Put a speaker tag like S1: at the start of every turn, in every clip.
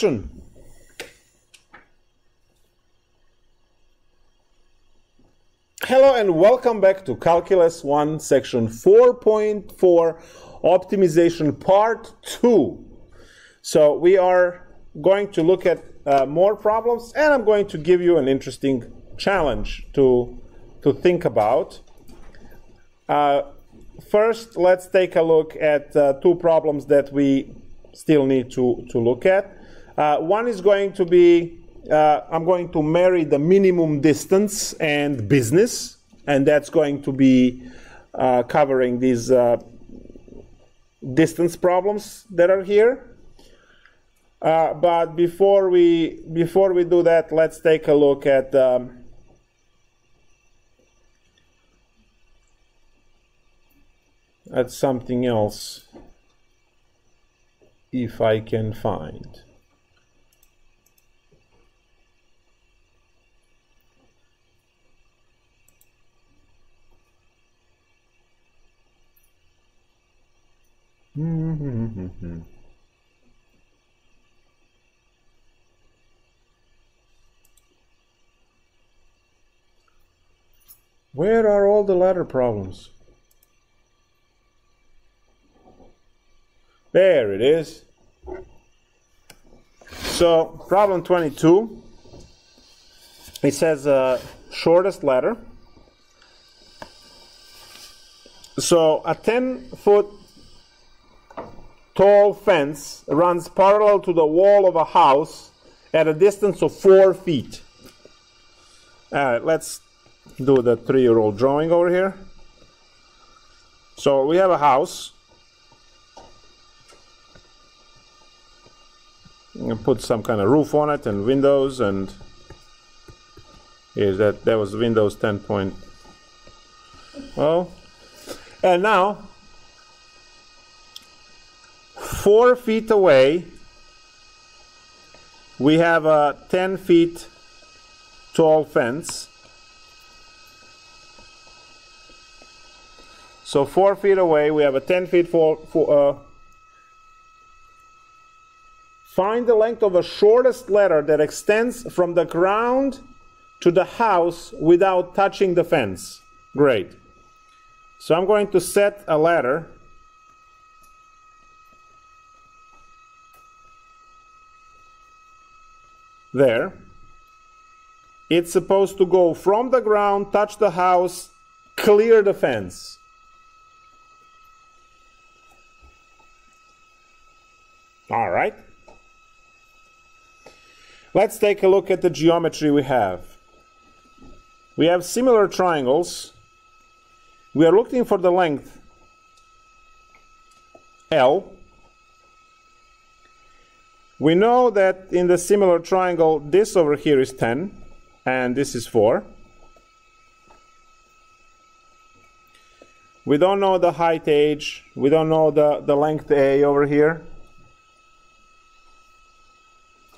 S1: Hello and welcome back to Calculus 1 section 4.4 optimization part 2. So we are going to look at more problems, and I'm going to give you an interesting challenge to think about. First, let's take a look at two problems that we still need to look at. One is going to be, I'm going to marry the minimum distance and business, and that's going to be covering these distance problems that are here. But before we do that, let's take a look at something else, if I can find. Where are all the ladder problems? There it is. So, problem 22. It says shortest ladder. So, a 10-foot tall fence runs parallel to the wall of a house at a distance of 4 feet. All right, let's do the 3-year-old drawing over here. So we have a house. And put some kind of roof on it and windows, and here's that was Windows 10. Well, and now 4 feet away we have a 10 feet tall fence. So 4 feet away we have a 10 feet find the length of a shortest ladder that extends from the ground to the house without touching the fence. Great. So I'm going to set a ladder there. It's supposed to go from the ground, touch the house, clear the fence. All right. Let's take a look at the geometry we have. We have similar triangles. We are looking for the length L. We know that in the similar triangle, this over here is 10, and this is 4. We don't know the height H. We don't know the length A over here.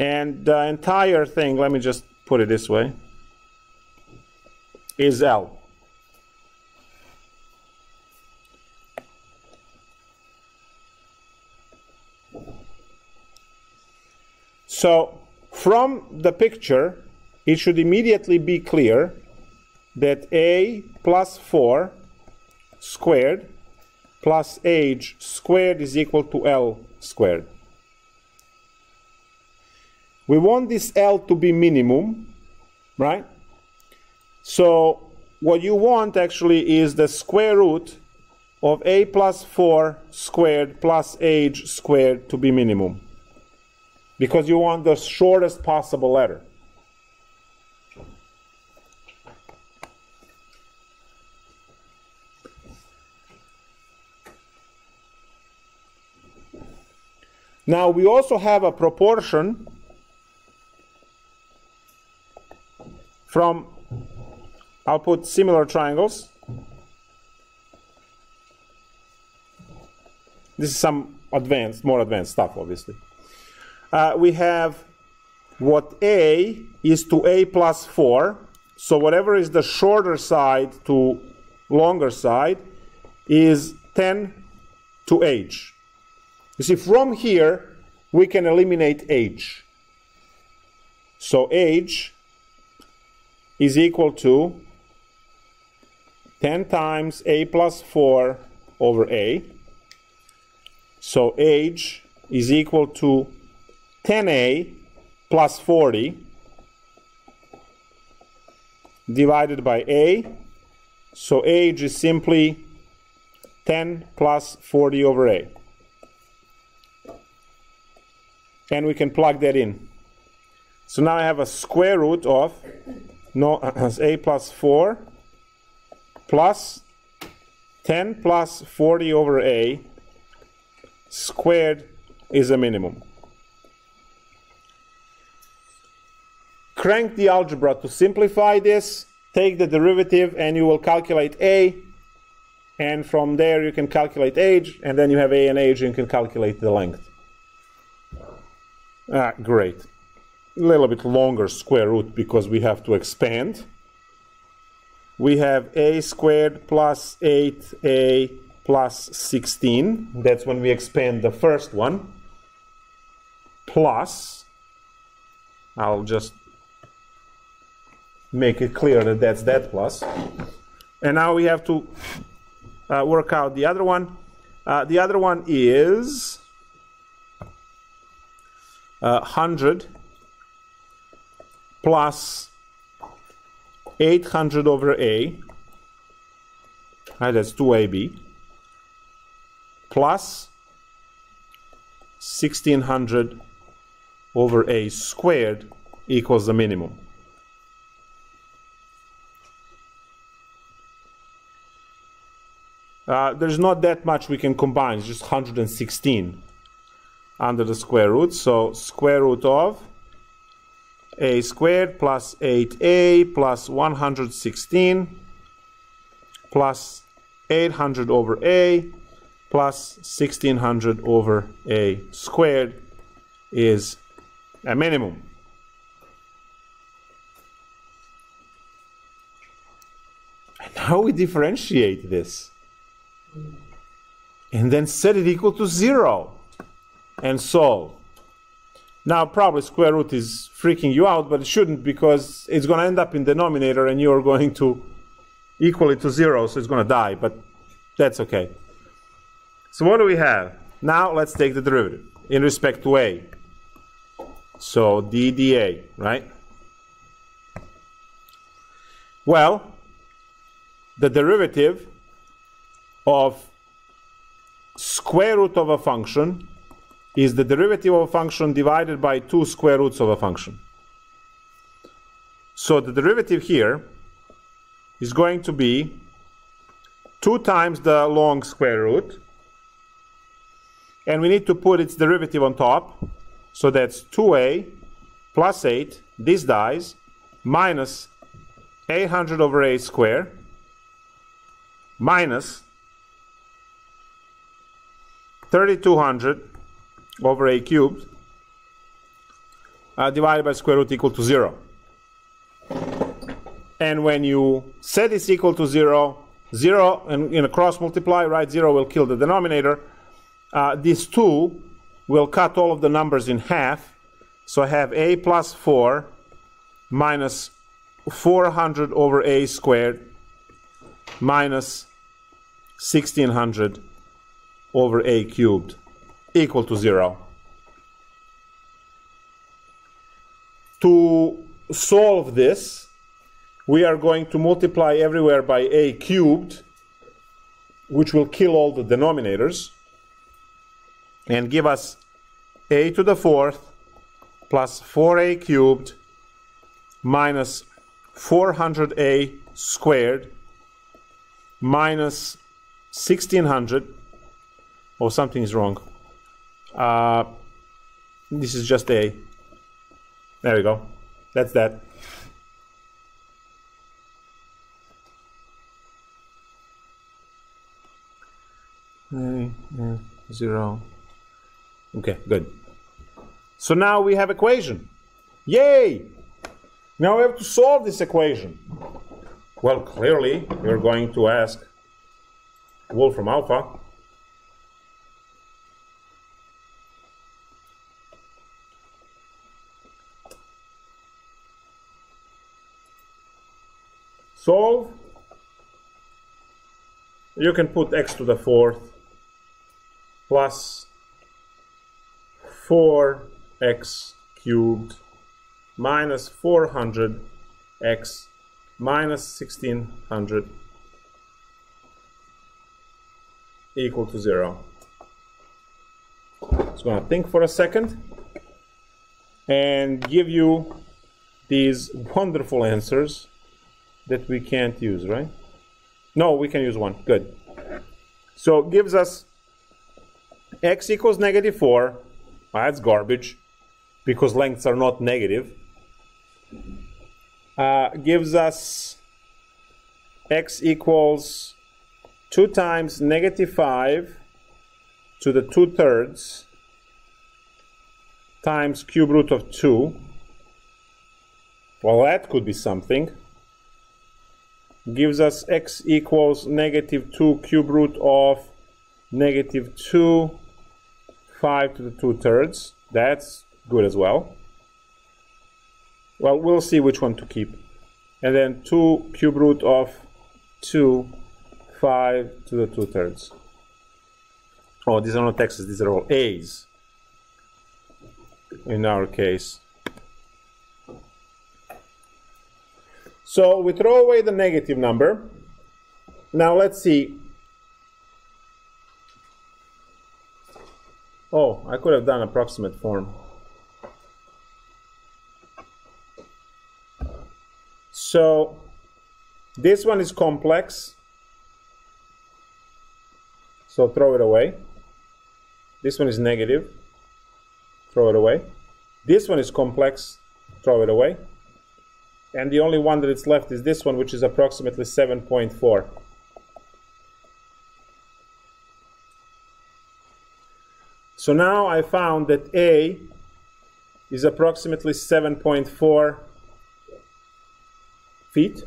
S1: And the entire thing, let me just put it this way, is L. So, from the picture, it should immediately be clear that A plus 4 squared plus H squared is equal to L squared. We want this L to be minimum, right? So what you want actually is the square root of A plus 4 squared plus H squared to be minimum, because you want the shortest possible ladder. Now we also have a proportion from, I'll put similar triangles. This is some more advanced stuff, obviously. We have what A is to A plus 4. So whatever is the shorter side to longer side is 10 to H. You see, from here we can eliminate H. So age is equal to 10 times a plus 4 over a. So age is equal to 10a plus 40 divided by a. So age is simply 10 plus 40 over a. And we can plug that in. So now I have a square root of a plus 4 plus 10 plus 40 over a squared is a minimum. Crank the algebra to simplify this, take the derivative and you will calculate a, and from there you can calculate age, and then you have a and age and you can calculate the length. Great. A little bit longer square root because we have to expand. We have a squared plus 8a plus 16. That's when we expand the first one. Plus, I'll just make it clear that that's that plus. And now we have to work out the other one. The other one is 100 plus 800 over a, that's 2ab, plus 1600 over a squared equals the minimum. There's not that much we can combine, it's just 116 under the square root. So square root of a squared plus 8a plus 116 plus 800 over a plus 1600 over a squared is a minimum. And now we differentiate this and then set it equal to 0 and solve. Now probably square root is freaking you out, but it shouldn't, because it's going to end up in denominator and you're going to equal it to 0, so it's going to die, but that's okay. So what do we have? Now let's take the derivative in respect to a. So d dA, right? Well, the derivative of square root of a function is the derivative of a function divided by 2 square roots of a function. So the derivative here is going to be 2 times the long square root, and we need to put its derivative on top, so that's 2a plus 8, this dies, minus 800 over a squared, minus 3200 over a cubed divided by square root equal to 0. And when you set this equal to 0, 0 and in a cross multiply, right, 0 will kill the denominator. These 2 will cut all of the numbers in half. So I have a plus 4 minus 400 over a squared minus 1600 over a cubed equal to 0. To solve this, we are going to multiply everywhere by a cubed, which will kill all the denominators, and give us a to the 4th plus 4a cubed minus 400a squared minus 1600. Oh, something is wrong. This is just a. There we go. That's that. Zero. Okay, good. So now we have equation. Yay! Now we have to solve this equation. Well, clearly we're going to ask Wolfram alpha. solve. You can put x to the fourth plus 4x cubed minus 400x minus 1600 equal to 0. So I'm going to think for a second and give you these wonderful answers that we can't use, right? No, we can use one. Good. So it gives us x equals negative 4. Well, that's garbage because lengths are not negative. Gives us x equals 2 times negative 5 to the 2/3 times cube root of 2. Well, that could be something. Gives us x equals negative 2 cube root of negative 2, 5 to the 2/3. That's good as well. Well, we'll see which one to keep. And then 2 cube root of 2, 5 to the 2/3. Oh, these are not x's, these are all a's in our case. So we throw away the negative number. Now let's see. Oh, I could have done approximate form. So this one is complex. So throw it away. This one is negative. Throw it away. This one is complex. Throw it away. And the only one that is left is this one, which is approximately 7.4. So now I found that A is approximately 7.4 feet.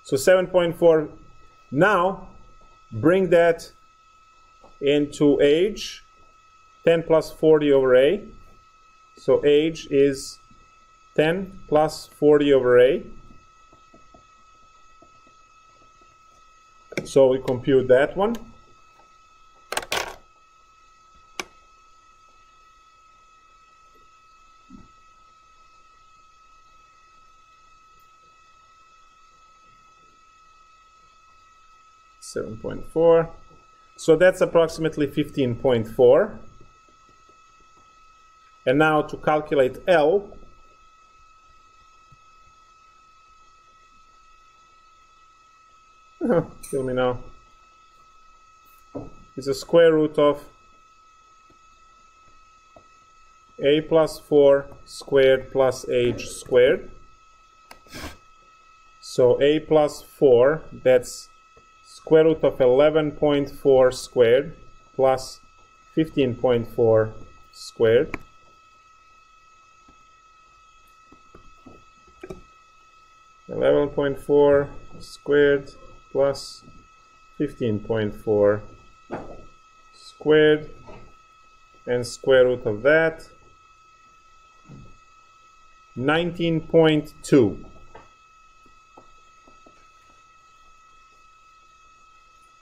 S1: So 7.4. Now bring that into age. 10 plus 40 over A. So age is 10 plus 40 over A. So we compute that one. .4. So that's approximately 15.4. And now to calculate L, kill me now, it's a square root of A plus 4 squared plus age squared. So A plus 4, that's square root of 11.4 squared plus 15.4 squared. 11.4 squared plus 15.4 squared, and square root of that 19.2.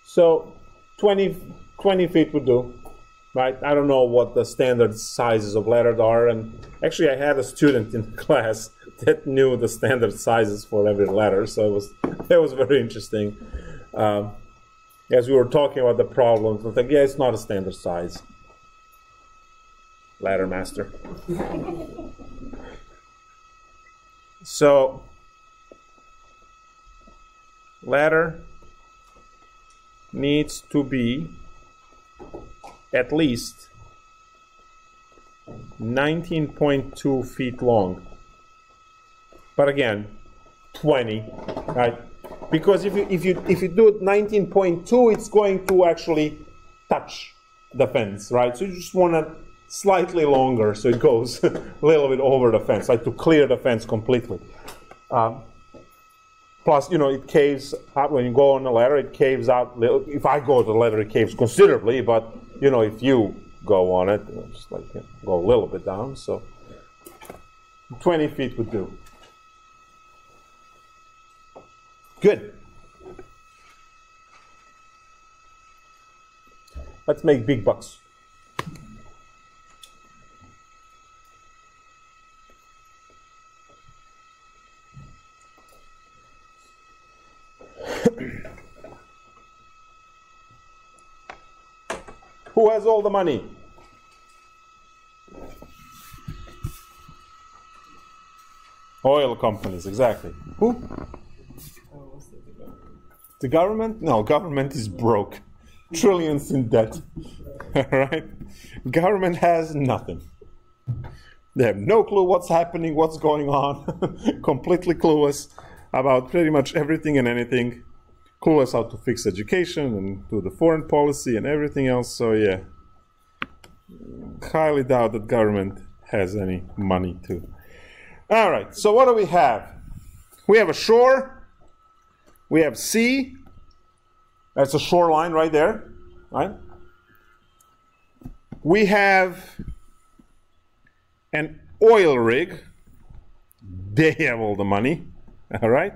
S1: So 20 feet would do, right? I don't know what the standard sizes of letters are, and actually I had a student in class that knew the standard sizes for every letter, so that was very interesting. As we were talking about the problems, I was like, yeah, it's not a standard size. Ladder master. So ladder needs to be at least 19.2 feet long. But again, 20, right? Because if you do 19.2, it's going to actually touch the fence, right? So you just want it slightly longer, so it goes a little bit over the fence, like to clear the fence completely. Plus, it caves out when you go on the ladder. It caves out. If I go to the ladder, it caves considerably. But if you go on it, just like go a little bit down. So 20 feet would do. Good. Let's make big bucks. Who has all the money? Oil companies, exactly. Who? The government? No, government is broke. Trillions in debt. Right? Government has nothing. They have no clue what's happening, what's going on. Completely clueless about pretty much everything and anything. Clueless how to fix education and do the foreign policy and everything else. So yeah, highly doubt that government has any money too. All right, so what do we have? We have a shore. We have sea. That's a shoreline right there, right? We have an oil rig. They have all the money, all right?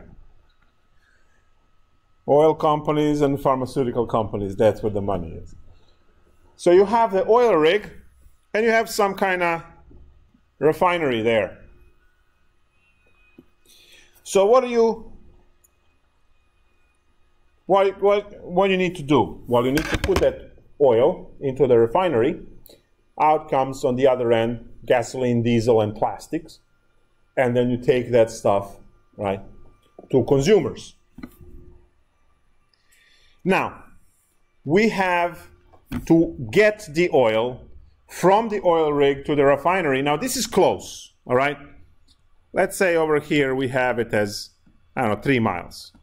S1: Oil companies and pharmaceutical companies, that's where the money is. So you have the oil rig, and you have some kind of refinery there. So what you need to do? Well, you need to put that oil into the refinery. Out comes on the other end gasoline, diesel, and plastics. And then you take that stuff, right, to consumers. Now, we have to get the oil from the oil rig to the refinery. Now, this is close, all right? Let's say over here we have it as, I don't know, 3 miles.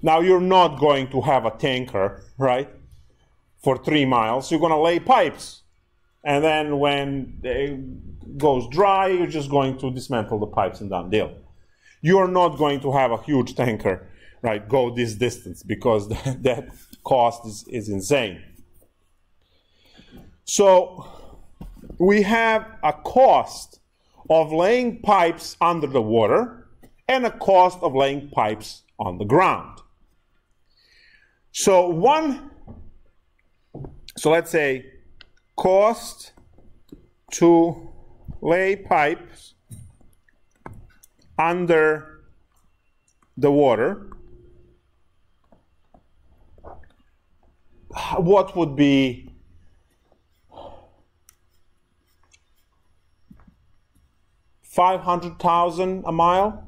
S1: Now, you're not going to have a tanker, right, for 3 miles. You're going to lay pipes. And then when it goes dry, you're just going to dismantle the pipes and done deal. You're not going to have a huge tanker, right, go this distance, because that cost is insane. So we have a cost of laying pipes under the water and a cost of laying pipes on the ground. So let's say cost to lay pipes under the water. What would be $500,000 a mile?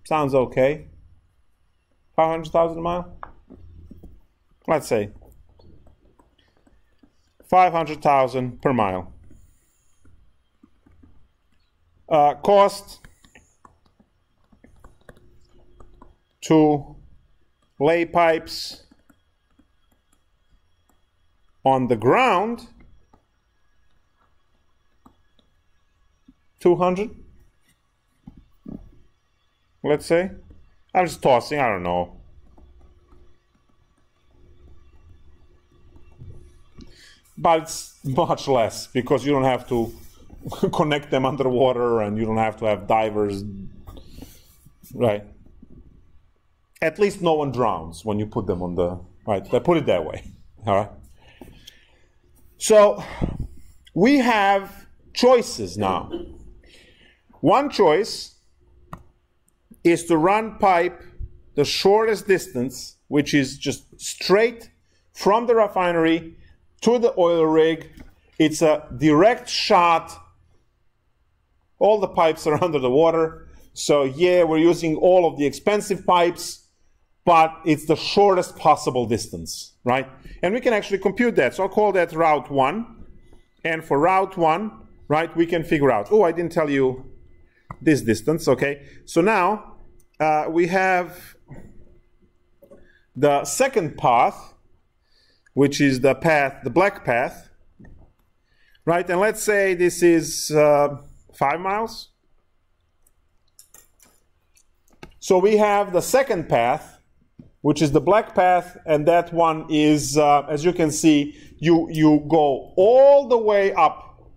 S1: Sounds okay. 500,000 a mile? Let's say 500,000 per mile. Cost to lay pipes on the ground, 200, let's say. I'm just tossing, I don't know. But it's much less, because you don't have to connect them underwater, and you don't have to have divers, right? At least no one drowns when you put them on the, right? I put it that way, all right? So we have choices now. One choice is to run pipe the shortest distance, which is just straight from the refinery to the oil rig. It's a direct shot. All the pipes are under the water. So yeah, we're using all of the expensive pipes, but it's the shortest possible distance, right? And we can actually compute that. So I'll call that route 1. And for route 1, right, we can figure out, oh, I didn't tell you this distance, okay? So now we have the second path, which is the path, the black path, right? And let's say this is 5 miles. So we have the second path, which is the black path, and that one is, as you can see, you go all the way up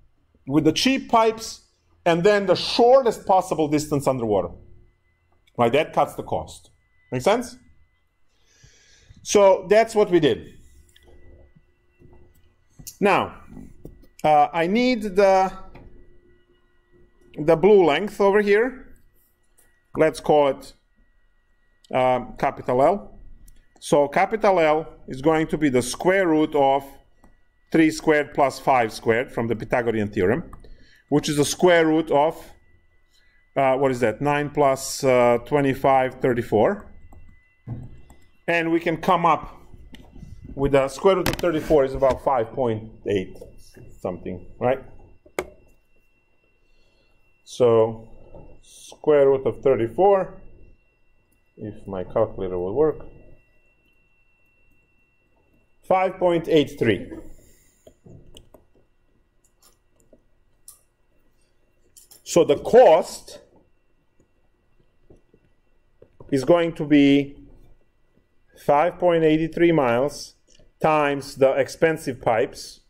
S1: with the cheap pipes, and then the shortest possible distance underwater. Right, that cuts the cost. Make sense? So that's what we did. Now, I need the blue length over here. Let's call it capital L. So capital L is going to be the square root of 3 squared plus 5 squared from the Pythagorean theorem, which is the square root of, what is that, 9 plus 25, 34. And we can come up with the square root of 34 is about 5.8 something, right? So square root of 34, if my calculator will work, 5.83. So the cost is going to be 5.83 miles times the expensive pipes,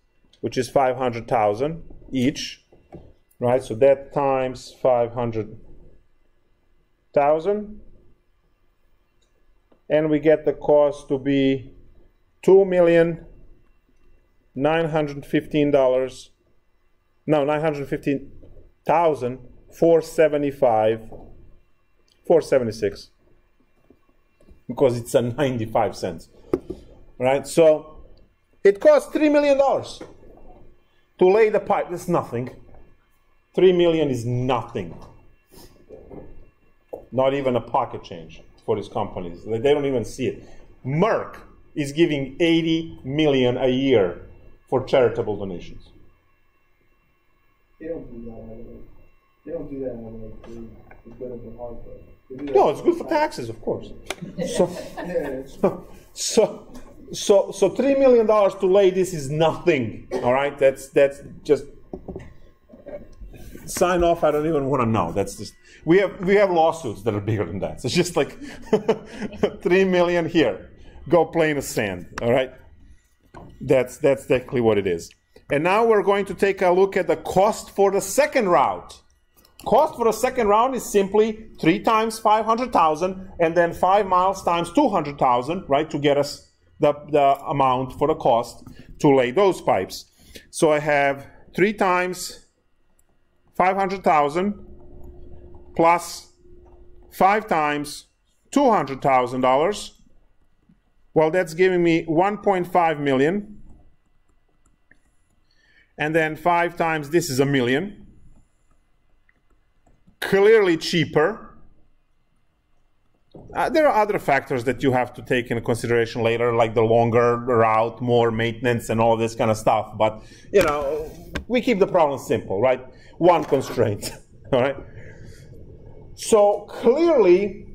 S1: which is 500,000 each, right? So that times 500,000, and we get the cost to be $2,915,000. No, 915,475, 476, because it's a 95 cents, right? So it costs $3 million to lay the pipe. That's nothing. 3 million is nothing. Not even a pocket change for these companies. They don't even see it. Merck is giving 80 million a year for charitable donations.
S2: They don't do that. They don't do that for good of the hardware.
S1: No, it's good for taxes, of course. So $3 million to lay this is nothing. All right, that's just sign off. I don't even want to know. That's just we have lawsuits that are bigger than that. So it's just like $3 million here. Go play in the sand. All right, that's exactly what it is. And now we're going to take a look at the cost for the second route. Cost for the second round is simply 3 times 500,000 and then 5 miles times 200,000, right, to get us the amount for the cost to lay those pipes. So I have 3 times 500,000 plus 5 times $200,000. Well, that's giving me 1.5 million. And then 5 times this is $1 million. Clearly cheaper. There are other factors that you have to take into consideration later, like the longer route, more maintenance, and all this kind of stuff. But, you know, we keep the problem simple, right? One constraint, all right? So clearly,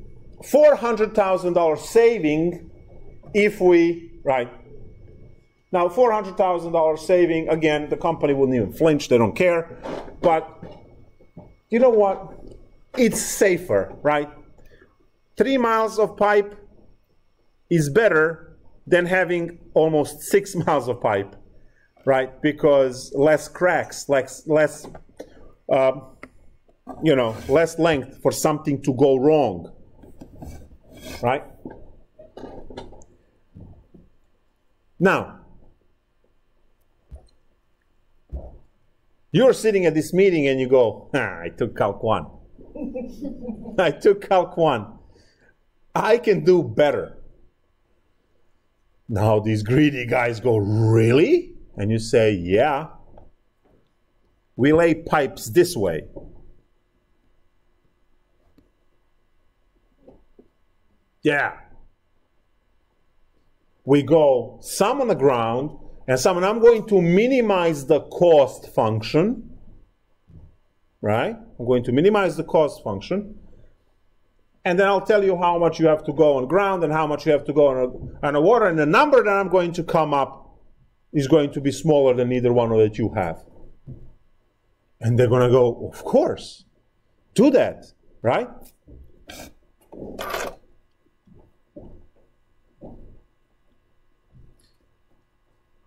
S1: $400,000 saving if we, right? Now, $400,000 saving, again, the company wouldn't even flinch, they don't care. But you know what? It's safer, right? 3 miles of pipe is better than having almost 6 miles of pipe, right? Because less cracks, less length for something to go wrong, right? Now, you're sitting at this meeting and you go, I took Calc 1. I took Calc 1. I can do better. Now these greedy guys go, really? And you say, yeah. We lay pipes this way. Yeah. We go some on the ground and some, and I'm going to minimize the cost function. Right? I'm going to minimize the cost function. And then I'll tell you how much you have to go on ground and how much you have to go on the water. And the number that I'm going to come up is going to be smaller than either one that you have. And they're going to go, of course, do that, right?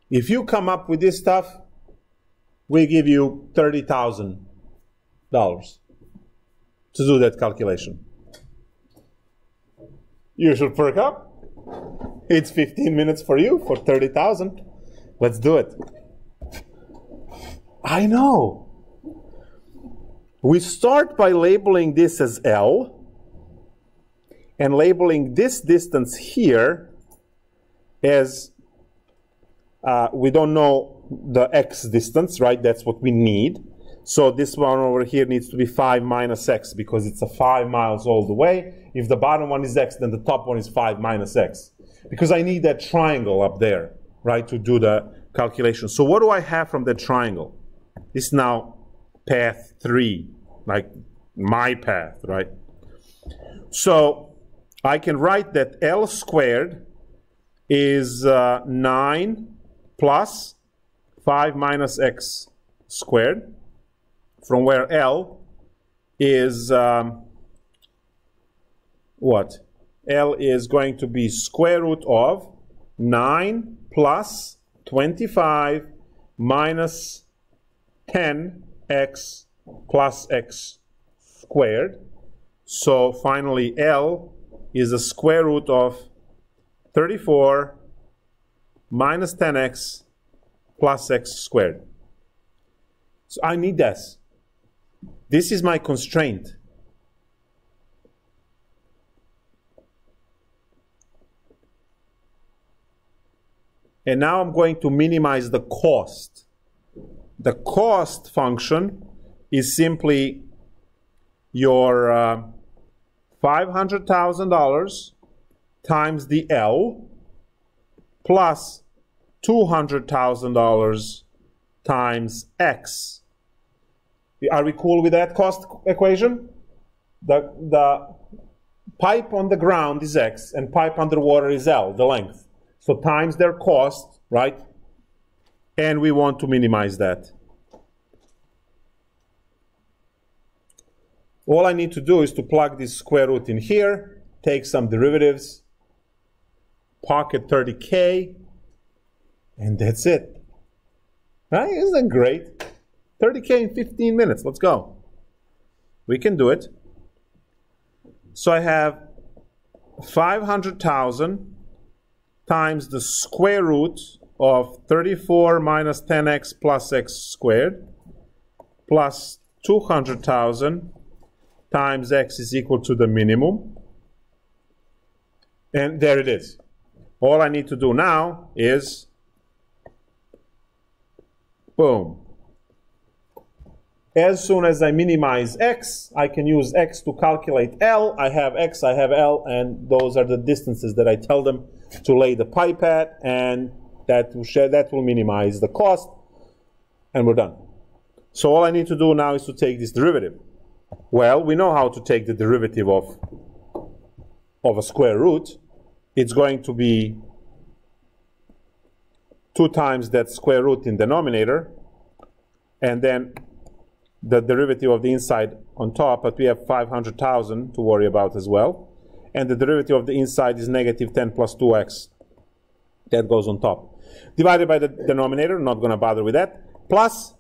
S1: If you come up with this stuff, we give you 30,000 to do that calculation. You should perk up. It's 15 minutes for you for 30,000. Let's do it. I know. We start by labeling this as L and labeling this distance here as we don't know the x distance, right? That's what we need. So this one over here needs to be 5 minus x because it's a 5 miles all the way. If the bottom one is x, then the top one is 5 minus x. Because I need that triangle up there, right, to do the calculation. So what do I have from that triangle? This is now path 3, like my path, right? So I can write that L squared is 9 plus 5 minus x squared, from where L is what? L is going to be square root of 9 plus 25 minus 10x plus x squared. So finally L is the square root of 34 minus 10x plus x squared. So I need this. This is my constraint. And now I'm going to minimize the cost. The cost function is simply your $500,000 times the L plus $200,000 times X. Are we cool with that cost equation? The pipe on the ground is X and pipe underwater is L, the length. So times their cost, right? And we want to minimize that. All I need to do is to plug this square root in here, take some derivatives, pocket 30K, and that's it. Right? Isn't that great? 30K in 15 minutes. Let's go. We can do it. So I have 500,000 times the square root of 34 minus 10x plus x squared plus 200,000 times x is equal to the minimum. And there it is. All I need to do now is, boom. As soon as I minimize x, I can use x to calculate L. I have x, I have L, and those are the distances that I tell them to lay the pipe at, and that will minimize the cost, and we're done. So all I need to do now is to take this derivative. Well, we know how to take the derivative of a square root. It's going to be 2 times that square root in denominator, and then the derivative of the inside on top, but we have 500,000 to worry about as well. And the derivative of the inside is negative 10 plus 2x. That goes on top. Divided by the denominator, not going to bother with that, plus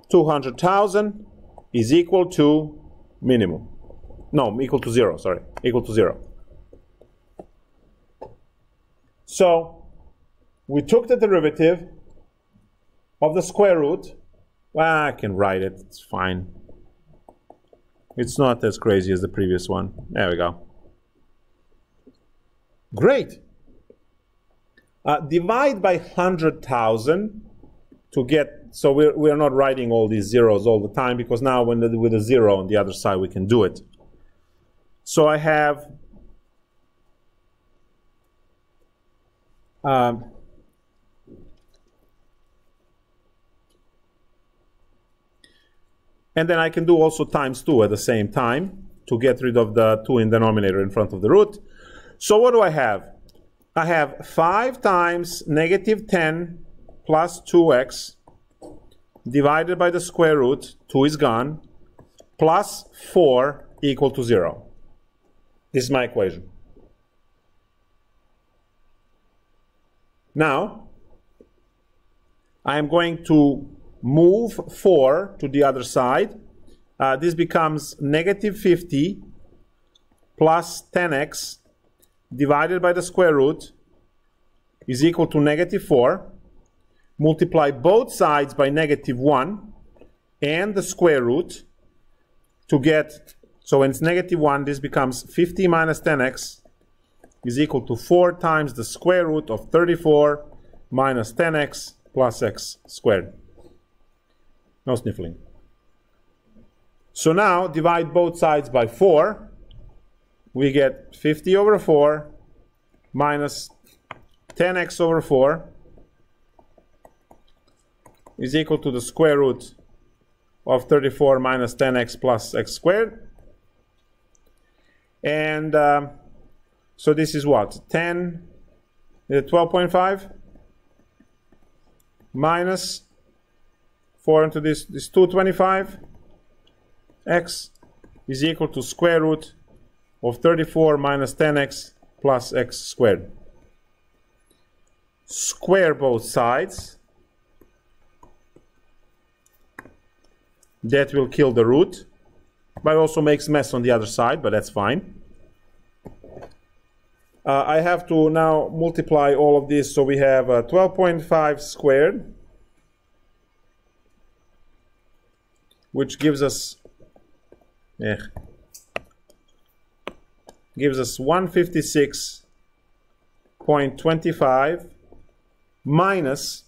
S1: 200,000 is equal to minimum. No, equal to 0, sorry. Equal to 0. So we took the derivative of the square root. Well, I can write it. It's fine. It's not as crazy as the previous one. There we go. Great. Divide by 100,000 to get, so we're not writing all these zeros all the time, because now with a 0 on the other side we can do it. So I have and then I can do also times 2 at the same time to get rid of the 2 in denominator in front of the root. So what do I have? I have 5 times negative 10 plus 2x divided by the square root, 2 is gone, plus 4 equal to 0. This is my equation. Now, I am going to move 4 to the other side. this becomes negative 50 plus 10x divided by the square root is equal to negative 4. Multiply both sides by negative 1 and the square root to get, so when it's negative 1, this becomes 50 minus 10x is equal to 4 times the square root of 34 minus 10x plus x squared. No sniffling. So now divide both sides by 4. We get 50 over 4 minus 10x over 4 is equal to the square root of 34 minus 10x plus x squared. And so this is what? 12.5 minus 4 into this 225 x is equal to square root of 34 minus 10x plus x squared. Square both sides. That will kill the root, but also makes mess on the other side, but that's fine. I have to now multiply all of this, so we have 12.5 squared, which gives us 156.25 minus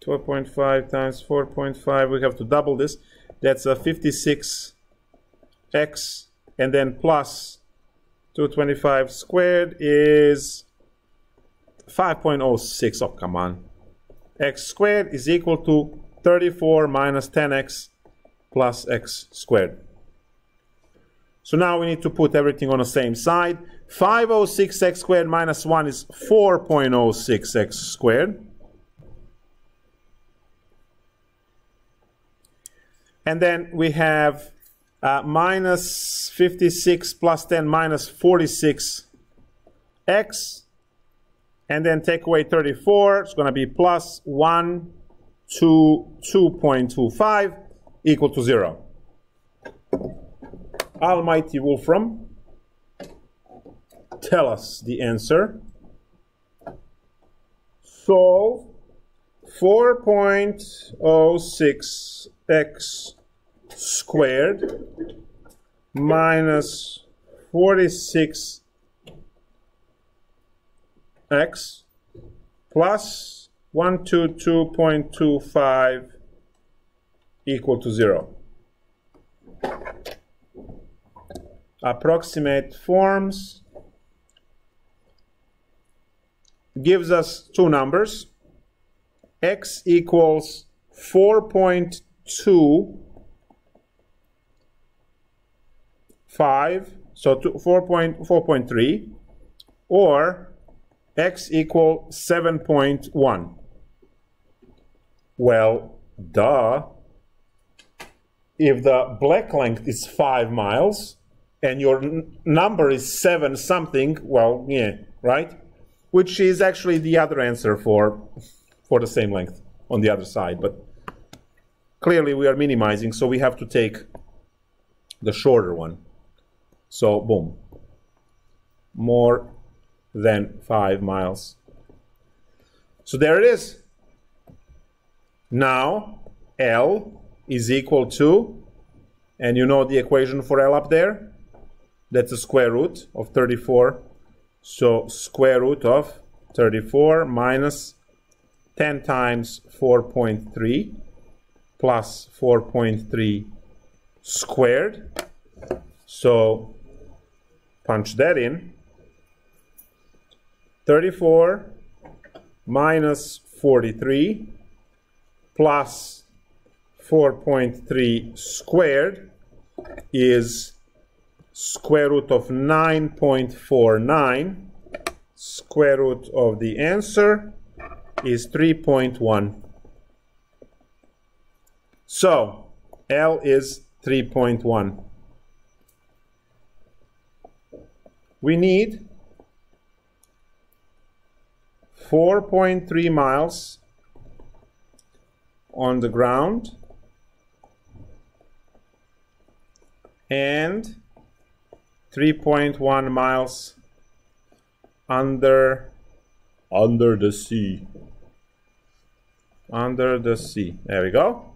S1: 12.5 times 4.5, we have to double this. That's a 56x, and then plus 225 squared is 5.06. Oh, come on. X squared is equal to 34 minus 10x plus x squared. So now we need to put everything on the same side. 506x squared minus 1 is 4.06x squared. And then we have minus 56 plus 10 minus 46x. And then take away 34. It's going to be plus 1 to 2.25 equal to 0. Almighty Wolfram, tell us the answer. Solve 4.06x squared minus 46x plus 122.25 equal to 0. Approximate forms gives us two numbers. X equals 4.25, so 4.3, or x equal 7.1. Well, duh. If the black length is 5 miles and your number is 7 something, well, yeah, right? Which is actually the other answer for the same length on the other side. But clearly we are minimizing, so we have to take the shorter one. So, boom. More than 5 miles. So there it is. Now, L is equal to, and you know the equation for L up there? That's the square root of 34. So square root of 34 minus 10 times 4.3 plus 4.3 squared. So punch that in. 34 minus 43 plus 4.3 squared is square root of 9.49. Square root of the answer is 3.1. So L is 3.1. We need 4.3 miles on the ground and 3.1 miles under the sea. Under the sea. There we go.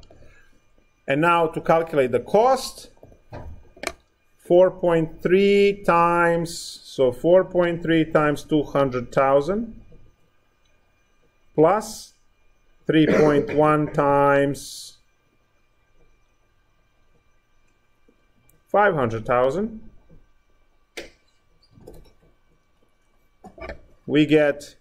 S1: And now to calculate the cost, 4.3 times, so 4.3 times 200,000 plus 3.1 times 500,000. We get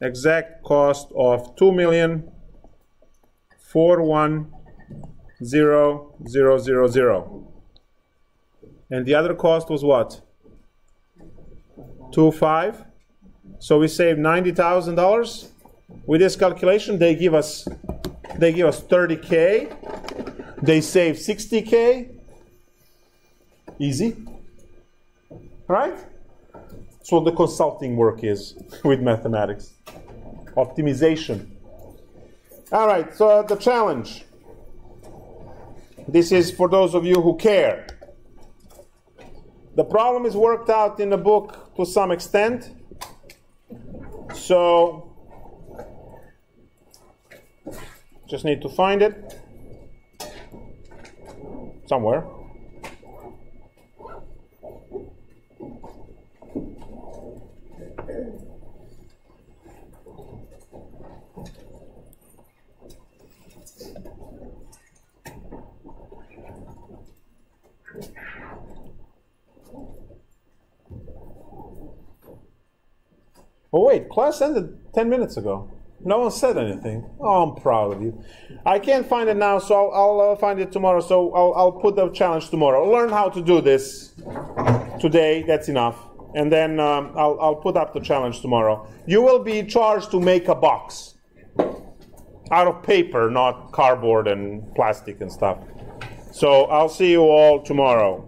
S1: exact cost of 2,041,000. And the other cost was what? 2.5. So we saved $90,000. With this calculation, they give us 30K. They save 60K. Easy. Right? That's what the consulting work is with mathematics. Optimization. All right, so the challenge. This is for those of you who care. The problem is worked out in the book to some extent. So, just need to find it somewhere. Oh wait, class ended 10 minutes ago. No one said anything. Oh, I'm proud of you. I can't find it now, so I'll find it tomorrow. So I'll put the challenge tomorrow. Learn how to do this today. That's enough. And then I'll put up the challenge tomorrow. You will be charged to make a box out of paper, not cardboard and plastic and stuff. So I'll see you all tomorrow.